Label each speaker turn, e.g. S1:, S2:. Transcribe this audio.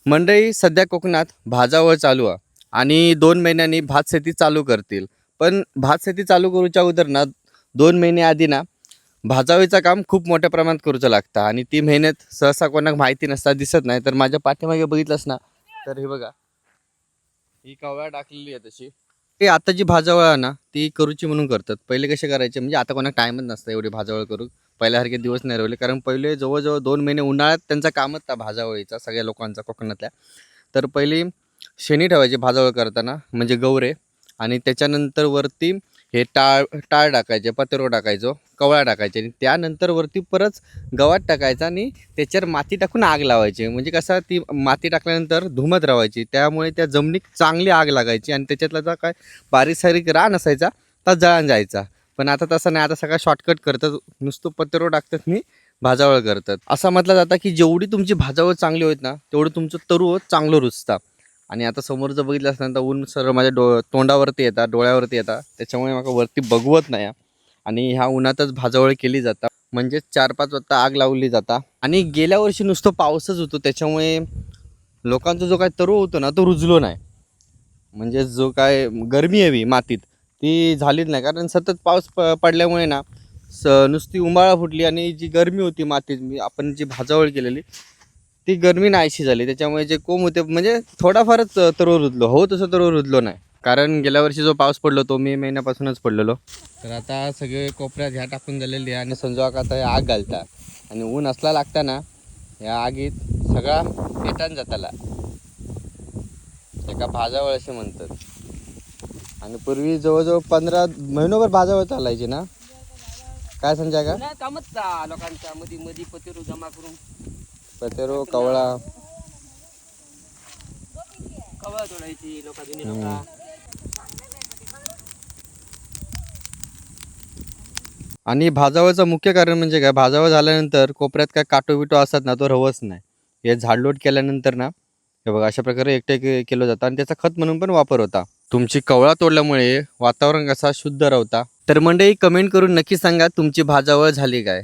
S1: मंडळी सध्या कोकणात भाजावळ चालू आहे आणि 2 महिन्यांनी भात शेती चालू करतील. पण भात शेती चालू करूच्या अगोदर ना 2 महिने आधी ना भाजावळीचं काम खूप मोठ्या प्रमाणात करूचं लागतं आणि ती मेहनत सहसा कोणाक माहिती नसता दिसत नाही. तर माझ्या पाठीमागे बघितलंस ना तर हे बघा, ही कवळा टाकलेली आहे तशी. ते आता जी भाजावळ आहे ना ती करूची म्हणून करतात. पहिले कसे करायचे म्हणजे आता कोणाला टाईमच नसतं एवढी भाजावळ करू. पहिल्यासारखे दिवस नाही राहिले, कारण पहिले जवळजवळ 2 महिने उन्हाळ्यात त्यांचा कामच था भाजावळीचा सगळ्या लोकांचा कोकणातल्या. तर पहिली शेणी ठेवायची भाजावळ करताना म्हणजे गौरे, आणि त्याच्यानंतर वरती हे टाळ टाळ टाकायचे, पत्रो टाकायचो, कवळा टाकायचे आणि त्यानंतर वरती परत गवात टाकायचा आणि त्याच्यावर माती टाकून आग लावायची. म्हणजे कसं ती माती टाकल्यानंतर धुमत राहायची, त्यामुळे त्या जमिनीत चांगली आग लागायची आणि त्याच्यातला जो काय बारीक सारीक रान असायचा तर जळून जायचा. पण आता तसं नाही, आता सगळं शॉर्टकट करतात, नुसतं पत्रो टाकतात आणि भाजावळ करतात. असं म्हटलं जातं की जेवढी तुमची भाजावळ चांगली होत ना तेवढं तुमचं तरू चांगलं रुजतं. आणि आता समोर जर बघितलं असल्यानंतर ऊन सर्व माझ्या तोंडावरती येतात, डोळ्यावरती येतात, त्याच्यामुळे मला वरती बघवत नाही. आणि ह्या उन्हातच भाजावळ केली जातात, म्हणजे 4-5 वाजता आग लावली जाता. आणि गेल्या वर्षी नुसतं पाऊसच होतो, त्याच्यामुळे लोकांचा जो काय तरू होतो ना तो रुजलो नाही. म्हणजे जो काय गरमी यावी मातीत ती झालीच नाही, कारण सतत पाऊस पडल्यामुळे ना नुसती उंबाळा फुटली आणि जी गरमी होती मातीत आपण जी भाजावळ केलेली ती गरमी नाहीशी झाली. त्याच्यामुळे जे कोंब होते म्हणजे थोडाफारच तरुण रुजलो, हो तसं तरुण रुजलो नाही. कारण गेल्या वर्षी जो पाऊस पडलो तो मे महिन्यापासूनच पडलेलो. तर आता सगळे कोपऱ्यात ह्या टाकून झालेली आहे आणि संजोग आता आग घालता आणि ऊन असला लागता ना या आगीत सगळा पेटान जाताला, एका भाजावळ असे म्हणतात. आणि पूर्वी जवळजवळ 15 महिनोभर भाजावळ चालायची ना, काय संजय का
S2: कामच लोकांच्या मध्ये मध्ये पतेरू जमा करून
S1: पतेरो कवळा
S2: कवळ तोडायची लोका जुनी लोका.
S1: आणि भाजावळचं मुख्य कारण म्हणजे काय, भाजावळ झाल्यानंतर कोपऱ्यात काय काटो बिटो असतात ना तो रवच नाही. हे झाडलोट केल्यानंतर ना हे बघा अशा प्रकारे एकटे केलं जातं आणि त्याचा खत म्हणून पण वापर होता. तुमची कवळा तोडल्यामुळे वातावरण कसा शुद्ध राहता. तर मंडळी कमेंट करून नक्की सांगा तुमची भाजावळ झाली काय.